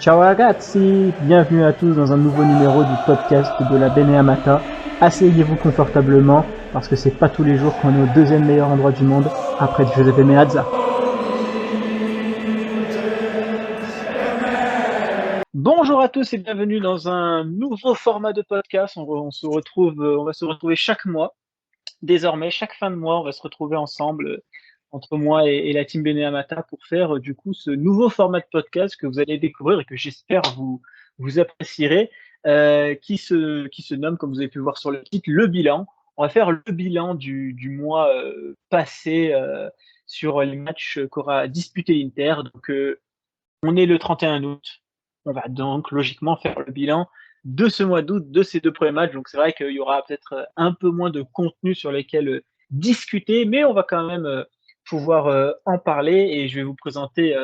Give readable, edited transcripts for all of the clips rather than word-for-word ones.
Ciao ragazzi, bienvenue à tous dans un nouveau numéro du podcast de la Beneamata. Asseyez-vous confortablement parce que c'est pas tous les jours qu'on est au deuxième meilleur endroit du monde après Giuseppe Meazza. Bonjour à tous et bienvenue dans un nouveau format de podcast. On va se retrouver chaque mois. Désormais, chaque fin de mois, on va se retrouver ensemble entre moi et la team Beneamata pour faire du coup ce nouveau format de podcast que vous allez découvrir et que j'espère vous apprécierez, qui se nomme, comme vous avez pu voir sur le titre, le bilan. On va faire le bilan du mois passé sur les matchs qu'aura disputé l'Inter. Donc, on est le 31 août. On va donc logiquement faire le bilan de ce mois d'août, de ces deux premiers matchs. Donc c'est vrai qu'il y aura peut-être un peu moins de contenu sur lesquels discuter, mais on va quand même pouvoir en parler et je vais vous présenter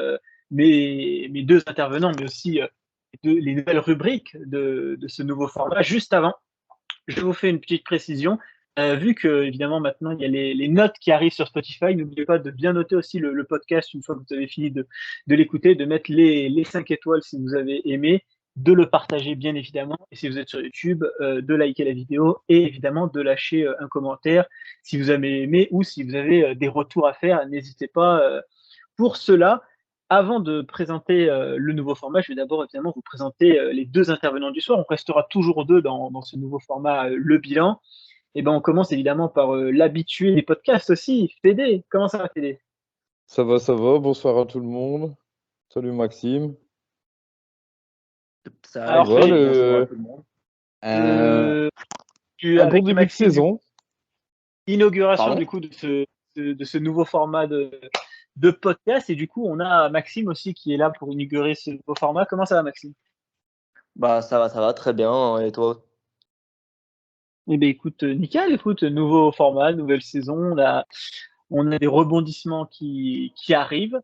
mes deux intervenants, mais aussi les nouvelles rubriques de ce nouveau format. Juste avant, je vous fais une petite précision. Vu que évidemment maintenant il y a les notes qui arrivent sur Spotify, n'oubliez pas de bien noter aussi le podcast une fois que vous avez fini de l'écouter, de mettre les 5 étoiles si vous avez aimé, de le partager bien évidemment, et si vous êtes sur YouTube, de liker la vidéo et évidemment de lâcher un commentaire si vous avez aimé ou si vous avez des retours à faire, n'hésitez pas pour cela. Avant de présenter le nouveau format, je vais d'abord évidemment vous présenter les deux intervenants du soir. On restera toujours deux dans ce nouveau format, le bilan. Et ben on commence évidemment par l'habitué des podcasts aussi, Fédé. Comment ça va, Fédé? Ça va, ça va. Bonsoir à tout le monde. Salut Maxime. Alors Voilà, Fédé, Bonsoir à tout le monde. euh, un bon avec début de Maxime, du coup, saison. inauguration Pardon? du coup de ce nouveau format de podcast. Et du coup, on a Maxime aussi qui est là pour inaugurer ce nouveau format. Comment ça va, Maxime? Bah ça va très bien. Et toi? Eh bien, écoute, nickel, écoute, nouveau format, nouvelle saison, on a des rebondissements qui arrivent.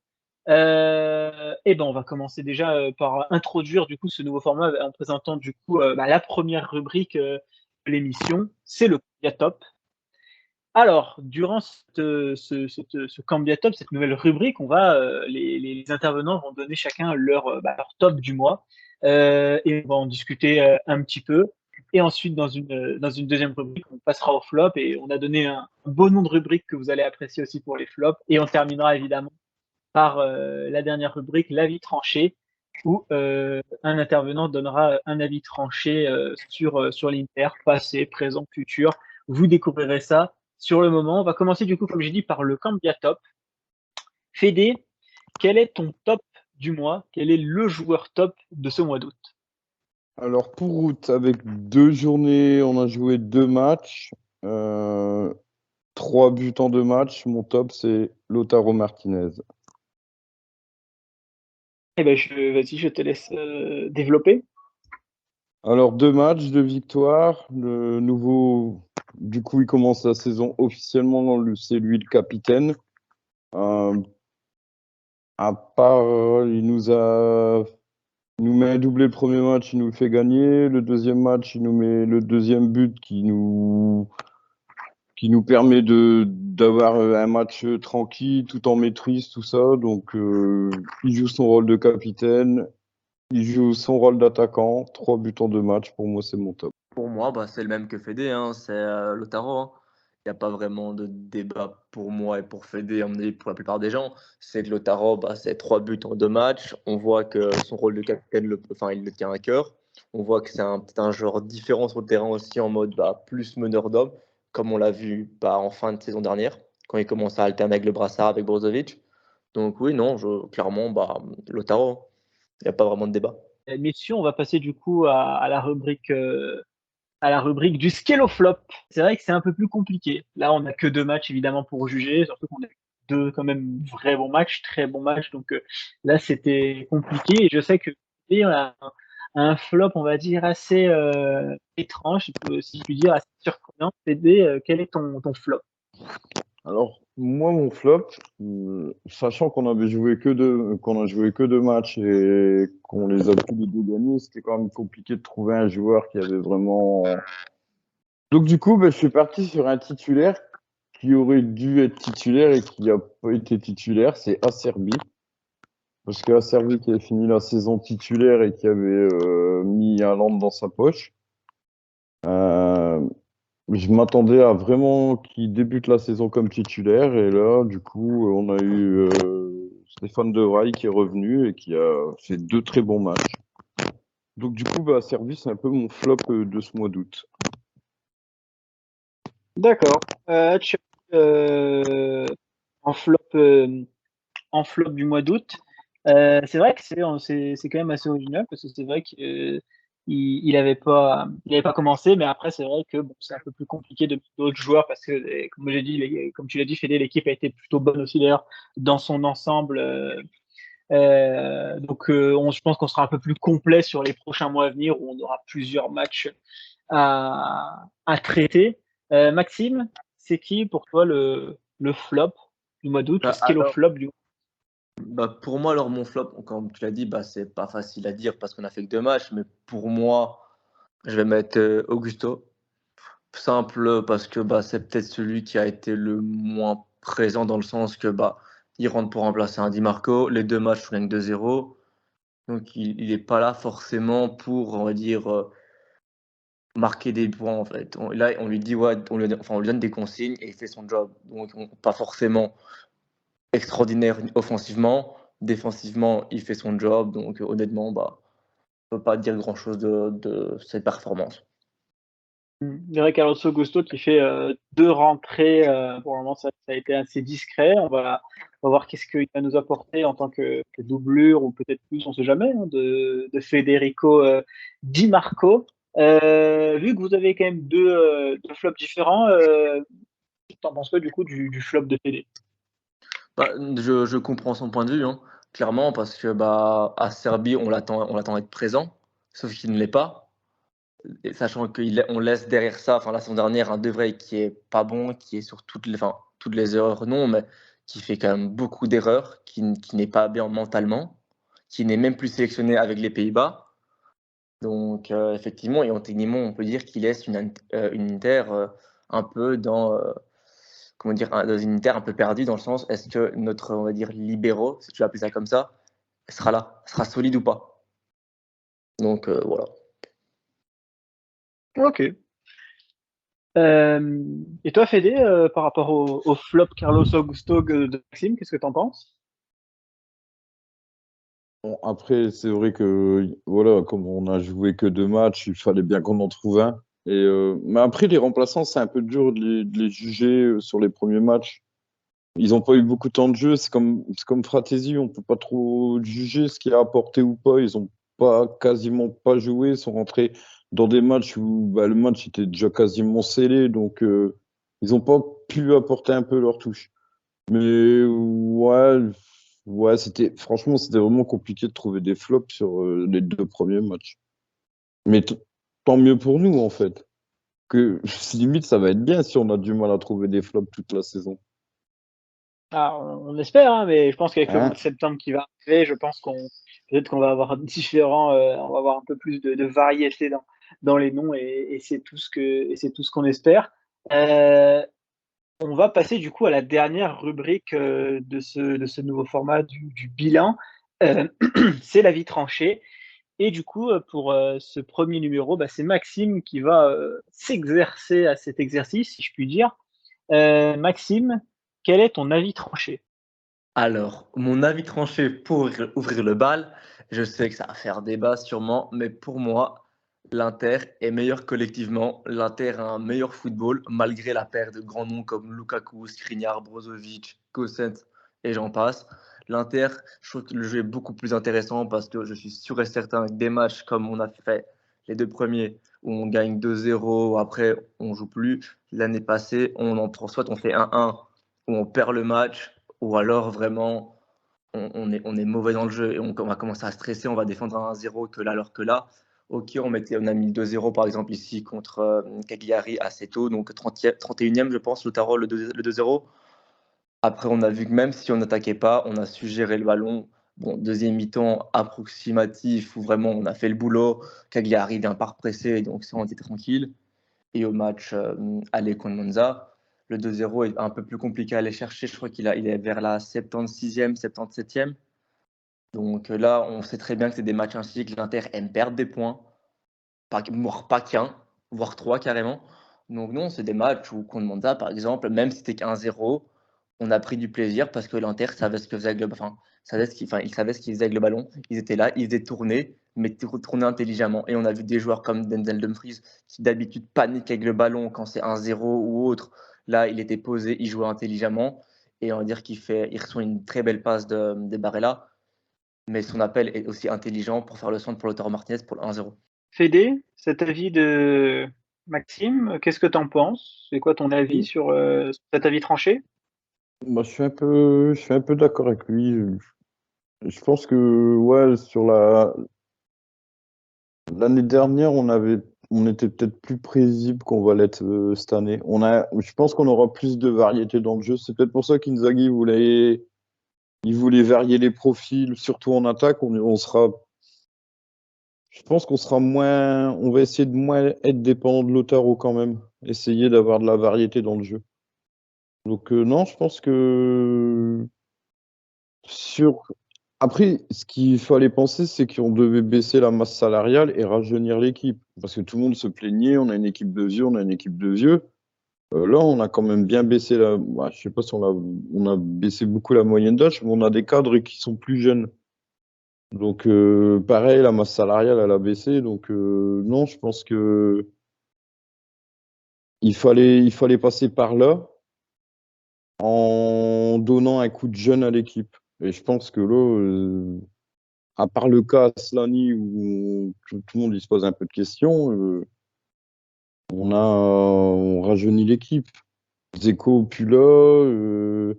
Et ben, on va commencer déjà par introduire du coup ce nouveau format en présentant du coup la première rubrique de l'émission, c'est le Cambia Top. Alors, durant ce Cambia Top, cette nouvelle rubrique, les intervenants vont donner chacun leur top du mois et on va en discuter un petit peu. Et ensuite, dans une deuxième rubrique, on passera au flop et on a donné un beau nom de rubrique que vous allez apprécier aussi pour les flops. Et on terminera évidemment par la dernière rubrique, l'avis tranché, où un intervenant donnera un avis tranché sur l'Inter, passé, présent, futur. Vous découvrirez ça sur le moment. On va commencer du coup, comme j'ai dit, par le Cambia Top. Fédé, quel est ton top du mois? Quel est le joueur top de ce mois d'août? Alors pour août, avec 2 journées, on a joué 2 matchs. 3 buts en 2 matchs. Mon top, c'est Lautaro Martinez. Eh ben, vas-y, je te laisse développer. Alors 2 matchs, 2 victoires. Le nouveau, du coup, il commence la saison officiellement. C'est lui le capitaine. Euh, à part, il nous met un doublé le premier match, il nous le fait gagner. Le deuxième match, il nous met le deuxième but qui nous permet d'avoir un match tranquille, tout en maîtrise, tout ça. Donc, il joue son rôle de capitaine, il joue son rôle d'attaquant. 3 buts en 2 matchs, pour moi, c'est mon top. Pour moi, c'est le même que Fede, hein, c'est Lautaro, hein. Il n'y a pas vraiment de débat pour moi et pour Fede, à mon avis, pour la plupart des gens. C'est que Lautaro, c'est 3 buts en 2 matchs. On voit que son rôle de capitaine, il le tient à cœur. On voit que c'est peut-être un joueur différent sur le terrain aussi, en mode plus meneur d'hommes, comme on l'a vu en fin de saison dernière, quand il commence à alterner avec le brassard, avec Brozovic. Donc oui, non, clairement, Lautaro, il n'y a pas vraiment de débat. Messieurs, on va passer du coup à la rubrique du scale au flop. C'est vrai que c'est un peu plus compliqué. Là, on n'a que 2 matchs évidemment pour juger, surtout qu'on a deux quand même vrais bons matchs, très bons matchs. Donc là, c'était compliqué. Et je sais que on a un flop, on va dire, assez étrange, si je puis dire, assez surprenant. Fédé, quel est ton flop? Alors, moi, mon flop, sachant qu'on a joué que 2 matchs et qu'on les a tous les deux gagnés, c'était quand même compliqué de trouver un joueur qui avait vraiment. Donc, du coup, je suis parti sur un titulaire qui aurait dû être titulaire et qui n'a pas été titulaire, c'est Acerbi. Parce que Acerbi qui avait fini la saison titulaire et qui avait mis Haaland dans sa poche. Euh, je m'attendais à vraiment qu'il débute la saison comme titulaire. Et là, du coup, on a eu Stéphane De Vrij qui est revenu et qui a fait 2 très bons matchs. Donc, du coup, Acerbi, c'est un peu mon flop de ce mois d'août. D'accord. En flop, en flop du mois d'août. C'est vrai que c'est quand même assez original parce que c'est vrai qu'il il avait pas commencé, mais après c'est vrai que bon, c'est un peu plus compliqué de mettre d'autres joueurs parce que comme j'ai dit, comme tu l'as dit, Fede, l'équipe a été plutôt bonne aussi d'ailleurs dans son ensemble. Donc je pense qu'on sera un peu plus complet sur les prochains mois à venir où on aura plusieurs matchs à traiter. Maxime, c'est qui pour toi le flop du mois d'août, le Bah, skello flop du pour moi, alors mon flop, comme tu l'as dit, c'est pas facile à dire parce qu'on a fait que 2 matchs, mais pour moi, je vais mettre Augusto. Simple parce que c'est peut-être celui qui a été le moins présent dans le sens que il rentre pour remplacer un Di Marco. Les 2 matchs, on gagne 2-0. Donc il n'est pas là forcément pour, on va dire, marquer des points en fait. Là, on lui dit, ouais, on lui donne des consignes et il fait son job. Donc pas forcément extraordinaire offensivement. Défensivement, il fait son job. Donc honnêtement, on peut pas dire grand-chose de cette performance. Derek Carlos Augusto qui fait 2 rentrées. Pour le moment, ça a été assez discret. On va voir qu'est-ce qu'il va nous apporter en tant que doublure ou peut-être plus, on ne sait jamais, hein, de Federico Di Marco. Vu que vous avez quand même deux flops différents, t'en penses quoi du coup du flop de Fede? Je comprends son point de vue, hein, clairement, parce que à Serbie, on l'attend être présent, sauf qu'il ne l'est pas. Et sachant qu'on laisse derrière ça, enfin la saison dernière, un De Vrij qui est pas bon, qui est sur toutes les erreurs, non, mais qui fait quand même beaucoup d'erreurs, qui n'est pas bien mentalement, qui n'est même plus sélectionné avec les Pays-Bas. Donc effectivement, et techniquement, on peut dire qu'il laisse une Inter un peu comment dire, dans une Inter un peu perdue dans le sens, est-ce que notre, on va dire, libéraux, si tu veux appeler ça comme ça, sera là, sera solide ou pas. Donc voilà. Ok. Et toi, Fede, par rapport au flop Carlos Augusto de Maxime, qu'est-ce que tu en penses? Bon, après, c'est vrai que, voilà, comme on a joué que 2 matchs, il fallait bien qu'on en trouve un. Mais après, les remplaçants, c'est un peu dur de les juger sur les premiers matchs. Ils n'ont pas eu beaucoup de temps de jeu. C'est comme Fratesi, on peut pas trop juger ce qu'il a apporté ou pas. Ils ont pas quasiment pas joué. Ils sont rentrés dans des matchs où le match était déjà quasiment scellé. Donc, ils n'ont pas pu apporter un peu leur touche. Mais ouais, ouais, franchement, c'était vraiment compliqué de trouver des flops sur les 2 premiers matchs. Mais tant mieux pour nous, en fait. Que limite, ça va être bien si on a du mal à trouver des flops toute la saison. Ah, on espère, hein, mais je pense qu'avec le mois de Hein? septembre qui va arriver, je pense qu'on peut-être qu'on va avoir on va avoir un peu plus de variété dans les noms et c'est tout ce qu'on espère. Euh, on va passer du coup à la dernière rubrique de ce nouveau format du bilan. Euh, c'est la vie tranchée. Et du coup, pour ce premier numéro, c'est Maxime qui va s'exercer à cet exercice, si je puis dire. Maxime, quel est ton avis tranché? Alors, mon avis tranché pour ouvrir le bal, je sais que ça va faire débat sûrement, mais pour moi, l'Inter est meilleur collectivement. L'Inter a un meilleur football, malgré la perte de grands noms comme Lukaku, Skriniar, Brozovic, Gosens et j'en passe. L'Inter, je trouve que le jeu est beaucoup plus intéressant parce que je suis sûr et certain que des matchs comme on a fait les 2 premiers, où on gagne 2-0, après on joue plus. L'année passée, soit on fait 1-1, où on perd le match, ou alors vraiment on est mauvais dans le jeu et on va commencer à stresser, on va défendre un 1-0 alors que là, ok, on a mis 2-0 par exemple ici contre Cagliari assez tôt, donc 31e je pense, Lautaro le 2-0. Après on a vu que même si on n'attaquait pas, on a su gérer le ballon. Bon, deuxième mi-temps approximatif où vraiment on a fait le boulot, Cagliari vient pas represser, donc ça on était tranquille. Et au match aller contre Monza, le 2-0 est un peu plus compliqué à aller chercher. Je crois il est vers la 76e, 77e. Donc là, on sait très bien que c'est des matchs ainsi que l'Inter aime perdre des points, voire pas qu'un, voire trois carrément. Donc non, c'est des matchs où contre Monza, par exemple, même si c'était qu'1-0, on a pris du plaisir parce que l'Inter savait ce que faisait avec le, enfin, ils savaient ce qu'ils faisaient avec le ballon. Ils étaient là, ils faisaient tourner, mais tourner intelligemment. Et on a vu des joueurs comme Denzel Dumfries qui d'habitude paniquent avec le ballon quand c'est 1-0 ou autre. Là, il était posé, il jouait intelligemment. Et on va dire il reçoit une très belle passe de Barella. Mais son appel est aussi intelligent pour faire le centre pour Lautaro Martinez pour le 1-0. Fédé, cet avis de Maxime, qu'est-ce que tu en penses? C'est quoi ton avis sur cet avis tranché? Bah, je suis un peu d'accord avec lui. Je pense que ouais, sur l'année dernière, on était peut-être plus prévisible qu'on va l'être cette année. Je pense qu'on aura plus de variété dans le jeu. C'est peut-être pour ça qu'Inzaghi il voulait varier les profils, surtout en attaque. Je pense qu'on sera moins, on va essayer de moins être dépendant de Lautaro quand même. Essayer d'avoir de la variété dans le jeu. Donc non, je pense que après, ce qu'il fallait penser, c'est qu'on devait baisser la masse salariale et rajeunir l'équipe. Parce que tout le monde se plaignait, on a une équipe de vieux, on a une équipe de vieux. Là, on a quand même bien baissé je sais pas si on a baissé beaucoup la moyenne d'âge, mais on a des cadres qui sont plus jeunes. Donc, pareil, la masse salariale, elle a baissé. Donc, non, je pense que il fallait passer par là en donnant un coup de jeune à l'équipe. Et je pense que là, à part le cas Aslani où tout le monde se pose un peu de questions, on rajeunit l'équipe. Dzeko plus là, je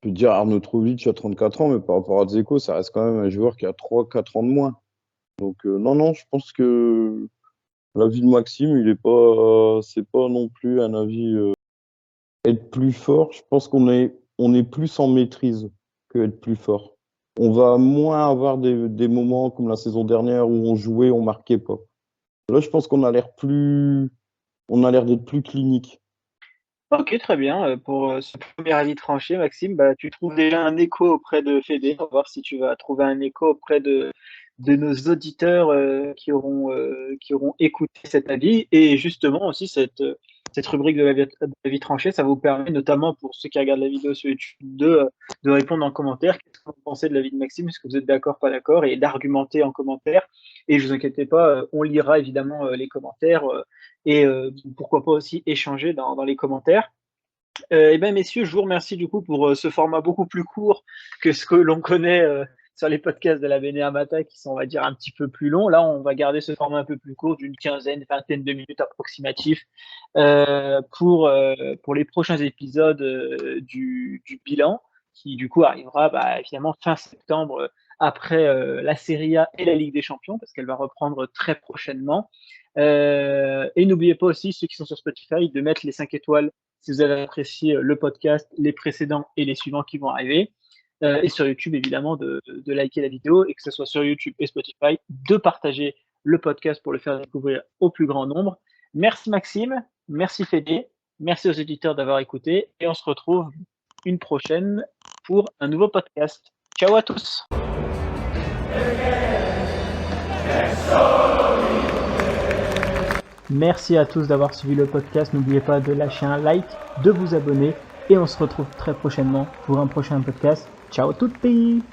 peux dire Arnautovic a 34 ans, mais par rapport à Dzeko, ça reste quand même un joueur qui a 3-4 ans de moins. Donc non, je pense que l'avis de Maxime, c'est pas non plus un avis être plus fort. Je pense on est plus en maîtrise que être plus fort. On va moins avoir des moments comme la saison dernière où on jouait, on marquait pas. Là, je pense qu'on a l'air d'être plus clinique. Ok, très bien. Pour ce premier avis tranché, Maxime, bah, tu trouves déjà un écho auprès de Fédé. On va voir si tu vas trouver un écho auprès de nos auditeurs qui auront écouté cet avis. Et justement aussi, cette rubrique de l'avis tranché, ça vous permet notamment pour ceux qui regardent la vidéo sur YouTube de répondre en commentaire. Qu'est-ce que vous pensez de l'avis de Maxime? Est-ce que vous êtes d'accord, pas d'accord? Et d'argumenter en commentaire. Et je vous inquiétez pas, on lira évidemment les commentaires. Et pourquoi pas aussi échanger dans les commentaires. Eh bien, messieurs, je vous remercie du coup pour ce format beaucoup plus court que ce que l'on connaît sur les podcasts de la Bene Amata qui sont, on va dire, un petit peu plus longs. Là, on va garder ce format un peu plus court d'une quinzaine, vingtaine de minutes approximatif pour les prochains épisodes du bilan qui, du coup, arrivera finalement fin septembre après la Serie A et la Ligue des Champions parce qu'elle va reprendre très prochainement. Et n'oubliez pas aussi, ceux qui sont sur Spotify, de mettre les 5 étoiles si vous avez apprécié le podcast, les précédents et les suivants qui vont arriver. Et sur YouTube, évidemment, de liker la vidéo et que ce soit sur YouTube et Spotify, de partager le podcast pour le faire découvrir au plus grand nombre. Merci Maxime, merci Fédé, merci aux auditeurs d'avoir écouté et on se retrouve une prochaine pour un nouveau podcast. Ciao à tous. Merci à tous d'avoir suivi le podcast. N'oubliez pas de lâcher un like, de vous abonner et on se retrouve très prochainement pour un prochain podcast. Ciao tutti!